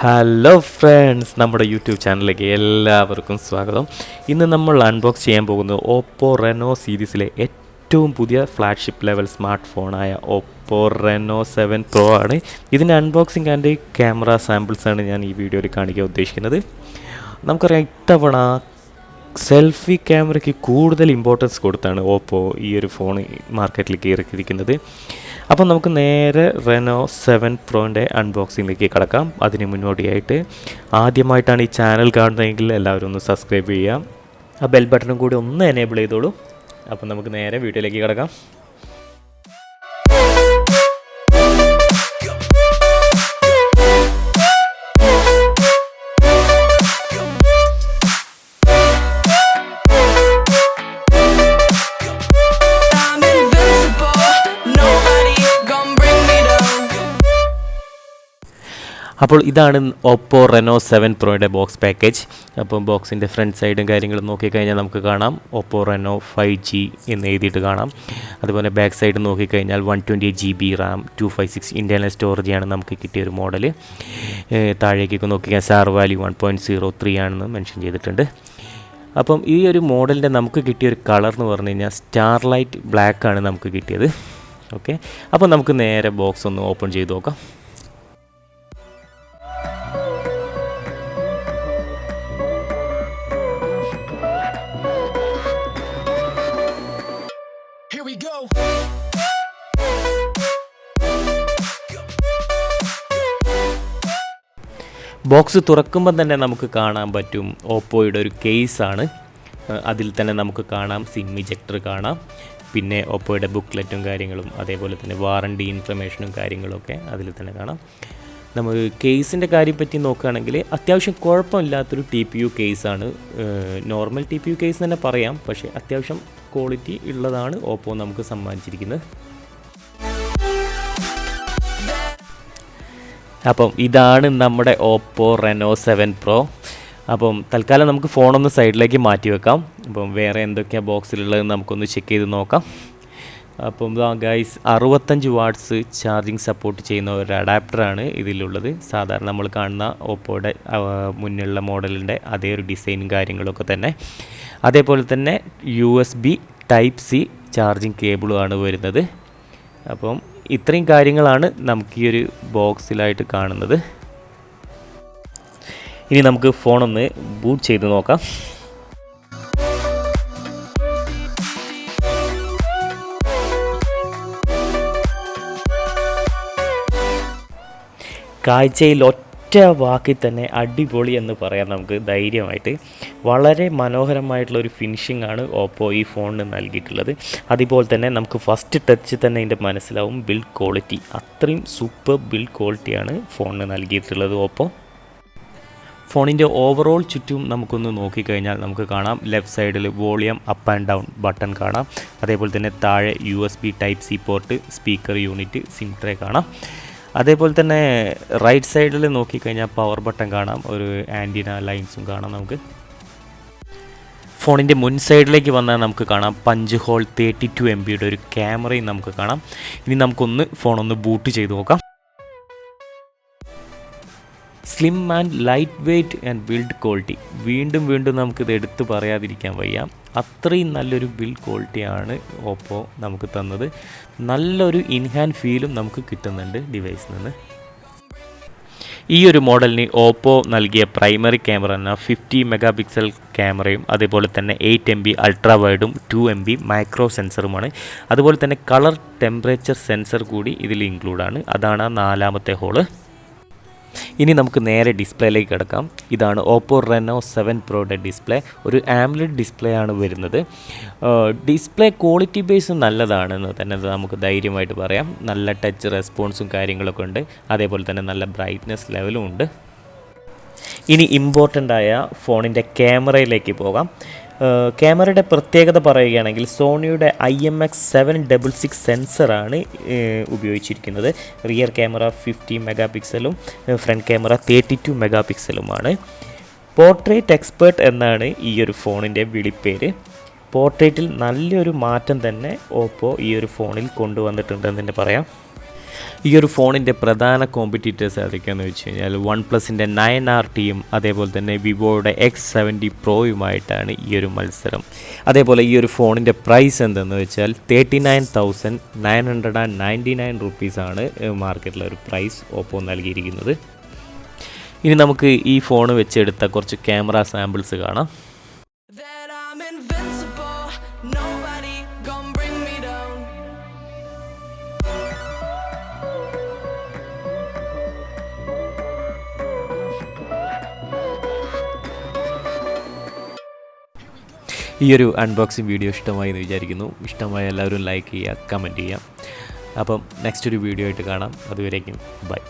Hello friends, നമ്മുടെ YouTube ചാനലിലേക്ക് എല്ലാവർക്കും സ്വാഗതം. ഇന്ന് നമ്മൾ അൺബോക്സ് ചെയ്യാൻ പോകുന്നത് ഓപ്പോ റെനോ സീരീസിലെ ഏറ്റവും പുതിയ ഫ്ലാഗ്ഷിപ്പ് ലെവൽ സ്മാർട്ട് ഫോണായ ഓപ്പോ റെനോ7 പ്രോ ആണ്. ഇതിൻ്റെ അൺബോക്സിങ് ആൻഡ് ക്യാമറ സാമ്പിൾസാണ് ഞാൻ ഈ വീഡിയോയിൽ കാണിക്കാൻ ഉദ്ദേശിക്കുന്നത്. നമുക്കറിയാം, ഇത്തവണ സെൽഫി ക്യാമറയ്ക്ക് കൂടുതൽ ഇമ്പോർട്ടൻസ് കൊടുത്താണ് ഓപ്പോ ഈ ഒരു ഫോൺ മാർക്കറ്റിലേക്ക് ഇറക്കിയിരിക്കുന്നത്. അപ്പോൾ നമുക്ക് നേരെ റെനോ7 പ്രോൻ്റെ അൺബോക്സിങ്ങിലേക്ക് കടക്കാം. അതിന് മുന്നോടിയായിട്ട് ആദ്യമായിട്ടാണ് ഈ ചാനൽ കാണുന്നതെങ്കിൽ എല്ലാവരും ഒന്ന് സബ്സ്ക്രൈബ് ചെയ്യാം. ആ ബെൽ ബട്ടണും കൂടി ഒന്ന് എനേബിൾ ചെയ്തോളൂ. അപ്പോൾ നമുക്ക് നേരെ വീഡിയോയിലേക്ക് കടക്കാം. അപ്പോൾ ഇതാണ് ഓപ്പോ റെനോ7 പ്രോയുടെ ബോക്സ് പാക്കേജ്. അപ്പോൾ ബോക്സിൻ്റെ ഫ്രണ്ട് സൈഡും കാര്യങ്ങളും നോക്കിക്കഴിഞ്ഞാൽ നമുക്ക് കാണാം ഓപ്പോ റെനോ 5G എന്ന് എഴുതിയിട്ട് കാണാം. അതുപോലെ ബാക്ക് സൈഡ് നോക്കിക്കഴിഞ്ഞാൽ 128 GB റാം 256 ഇൻറ്റേർണൽ സ്റ്റോറേജാണ് നമുക്ക് കിട്ടിയൊരു മോഡൽ. താഴേക്കൊക്കെ നോക്കിക്കഴിഞ്ഞാൽ സാർ വാല്യൂ 1.03 ആണെന്ന് മെൻഷൻ ചെയ്തിട്ടുണ്ട്. അപ്പം ഈ ഒരു മോഡലിൻ്റെ നമുക്ക് കിട്ടിയൊരു കളർ എന്ന് പറഞ്ഞു കഴിഞ്ഞാൽ സ്റ്റാർലൈറ്റ് ബ്ലാക്ക് ആണ് നമുക്ക് കിട്ടിയത്. ഓക്കെ, അപ്പോൾ നമുക്ക് നേരെ ബോക്സ് ഒന്ന് ഓപ്പൺ ചെയ്ത് നോക്കാം. ബോക്സ് തുറക്കുമ്പോൾ തന്നെ നമുക്ക് കാണാൻ പറ്റും ഓപ്പോയുടെ ഒരു കേസാണ്. അതിൽ തന്നെ നമുക്ക് കാണാം സിം ഇജക്ടർ കാണാം, പിന്നെ ഓപ്പോയുടെ ബുക്ക്ലെറ്റും കാര്യങ്ങളും അതേപോലെ തന്നെ വാറണ്ടി ഇൻഫർമേഷനും കാര്യങ്ങളൊക്കെ അതിൽ തന്നെ കാണാം. നമ്മൾ കേസിൻ്റെ കാര്യം പറ്റി നോക്കുകയാണെങ്കിൽ അത്യാവശ്യം കുഴപ്പമില്ലാത്തൊരു TPU കേസാണ്. നോർമൽ TPU കേസ് തന്നെ പറയാം, പക്ഷേ അത്യാവശ്യം ക്വാളിറ്റി ഉള്ളതാണ് ഓപ്പോ നമുക്ക് സമ്മാനിച്ചിരിക്കുന്നത്. അപ്പം ഇതാണ് നമ്മുടെ ഓപ്പോ റെനോ7 പ്രോ. അപ്പം തൽക്കാലം നമുക്ക് ഫോണൊന്ന് സൈഡിലേക്ക് മാറ്റി വെക്കാം. അപ്പം വേറെ എന്തൊക്കെയാണ് ബോക്സിലുള്ളത് നമുക്കൊന്ന് ചെക്ക് ചെയ്ത് നോക്കാം. അപ്പം ഗൈസ്, 65 വാട്ട്സ് ചാർജിങ് സപ്പോർട്ട് ചെയ്യുന്ന ഒരു അഡാപ്റ്ററാണ് ഇതിലുള്ളത്. സാധാരണ നമ്മൾ കാണുന്ന ഓപ്പോയുടെ മുന്നിലുള്ള മോഡലിൻ്റെ അതേ ഒരു ഡിസൈനും കാര്യങ്ങളൊക്കെ തന്നെ. അതേപോലെ തന്നെ USB Type-C ചാർജിങ് കേബിളുമാണ് വരുന്നത്. അപ്പം ഇത്രയും കാര്യങ്ങളാണ് നമുക്ക് ഈ ഒരു ബോക്സിലായിട്ട് കാണുന്നത്. ഇനി നമുക്ക് ഫോണൊന്ന് ബൂട്ട് ചെയ്ത് നോക്കാം. കാഴ്ചയിൽ ഒറ്റ വാക്കിൽ തന്നെ അടിപൊളി എന്ന് പറയാം നമുക്ക് ധൈര്യമായിട്ട്. വളരെ മനോഹരമായിട്ടുള്ളൊരു ഫിനിഷിംഗ് ആണ് ഓപ്പോ ഈ ഫോണിന് നൽകിയിട്ടുള്ളത്. അതുപോലെ തന്നെ നമുക്ക് ഫസ്റ്റ് ടച്ച് തന്നെ ഇതിൻ്റെ മനസ്സിലാവും ബിൽഡ് ക്വാളിറ്റി. അത്രയും സൂപ്പർ ബിൽഡ് ക്വാളിറ്റിയാണ് ഫോണിന് നൽകിയിട്ടുള്ളത് ഓപ്പോ. ഫോണിൻ്റെ ഓവറോൾ ചുറ്റും നമുക്കൊന്ന് നോക്കിക്കഴിഞ്ഞാൽ നമുക്ക് കാണാം ലെഫ്റ്റ് സൈഡിൽ volume up and down button കാണാം. അതേപോലെ തന്നെ താഴെ USB Type-C port, speaker unit, sim tray കാണാം. അതേപോലെ തന്നെ റൈറ്റ് സൈഡിൽ നോക്കിക്കഴിഞ്ഞാൽ പവർ ബട്ടൺ കാണാം, ഒരു ആൻറ്റിന ലൈൻസും കാണാം നമുക്ക്. ഫോണിൻ്റെ മുൻ സൈഡിലേക്ക് വന്നാൽ നമുക്ക് കാണാം പഞ്ച് ഹോൾ 32 MBയുടെ ഒരു ക്യാമറയും നമുക്ക് കാണാം. ഇനി നമുക്കൊന്ന് ഫോണൊന്ന് ബൂട്ട് ചെയ്ത് നോക്കാം. Slim and light weight and build quality. വീണ്ടും നമുക്കിത് എടുത്ത് പറയാതിരിക്കാൻ വയ്യ. അത്രയും നല്ലൊരു ബിൽഡ് ക്വാളിറ്റിയാണ് ഓപ്പോ നമുക്ക് തന്നത്. നല്ലൊരു ഇൻഹാൻഡ് ഫീലും നമുക്ക് കിട്ടുന്നുണ്ട് ഡിവൈസിൽ നിന്ന്. ഈ ഒരു മോഡലിന് ഓപ്പോ നൽകിയ പ്രൈമറി ക്യാമറ എന്ന 50 മെഗാപിക്സൽ ക്യാമറയും അതേപോലെ തന്നെ 8 MB അൾട്രാ വൈഡും 2 MB മൈക്രോ സെൻസറുമാണ്. അതുപോലെ തന്നെ കളർ ടെമ്പറേച്ചർ സെൻസർ കൂടി ഇതിൽ ഇൻക്ലൂഡാണ്. അതാണ് 4ാമത്തെ ഹോള്. ഇനി നമുക്ക് നേരെ ഡിസ്പ്ലേയിലേക്ക് കിടക്കാം. ഇതാണ് ഓപ്പോ റെനോ7 പ്രോയുടെ ഡിസ്പ്ലേ. ഒരു ആംലഡ് ഡിസ്പ്ലേ ആണ് വരുന്നത്. ഡിസ്പ്ലേ ക്വാളിറ്റി ബേസ് നല്ലതാണെന്ന് തന്നെ നമുക്ക് ധൈര്യമായിട്ട് പറയാം. നല്ല ടച്ച് റെസ്പോൺസും കാര്യങ്ങളൊക്കെ ഉണ്ട്. അതേപോലെ തന്നെ നല്ല ബ്രൈറ്റ്നെസ് ലെവലും ഉണ്ട്. ഇനി ഇമ്പോർട്ടൻ്റ് ആയ ഫോണിൻ്റെ ക്യാമറയിലേക്ക് പോകാം. ക്യാമറയുടെ പ്രത്യേകത പറയുകയാണെങ്കിൽ സോണിയുടെ IMX766 സെൻസറാണ് ഉപയോഗിച്ചിരിക്കുന്നത്. റിയർ ക്യാമറ 50 മെഗാപിക്സലും ഫ്രണ്ട് ക്യാമറ 32 മെഗാപിക്സലുമാണ്. പോർട്രേറ്റ് എക്സ്പേർട്ട് എന്നാണ് ഈ ഒരു ഫോണിൻ്റെ വിളിപ്പേര്. പോർട്രേറ്റിൽ നല്ലൊരു മാറ്റം തന്നെ ഓപ്പോ ഈ ഒരു ഫോണിൽ കൊണ്ടുവന്നിട്ടുണ്ടെന്ന് തന്നെ പറയാം. ഈ ഒരു ഫോണിൻ്റെ പ്രധാന കോമ്പറ്റീറ്റേഴ്സ് ഏതൊക്കെയാണെന്ന് വെച്ച് കഴിഞ്ഞാൽ OnePlusൻ്റെ 9RTയും അതേപോലെ തന്നെ വിവോയുടെ X70 Proയുമായിട്ടാണ് ഈ ഒരു മത്സരം. അതേപോലെ ഈ ഒരു ഫോണിൻ്റെ പ്രൈസ് എന്തെന്ന് വെച്ചാൽ 39,999 റുപ്പീസാണ് മാർക്കറ്റിലെ ഒരു പ്രൈസ് ഓപ്പോ നൽകിയിരിക്കുന്നത്. ഇനി നമുക്ക് ഈ ഫോൺ വെച്ചെടുത്ത കുറച്ച് ക്യാമറ സാമ്പിൾസ് കാണാം. ഈ ഒരു അൺബോക്സിങ് വീഡിയോ ഇഷ്ടമായി എന്ന് വിചാരിക്കുന്നു. ഇഷ്ടമായ എല്ലാവരും ലൈക്ക് ചെയ്യുക, കമൻറ്റ് ചെയ്യുക. അപ്പം നെക്സ്റ്റ് ഒരു വീഡിയോ ആയിട്ട് കാണാം. അതുവരേക്കും ബൈ.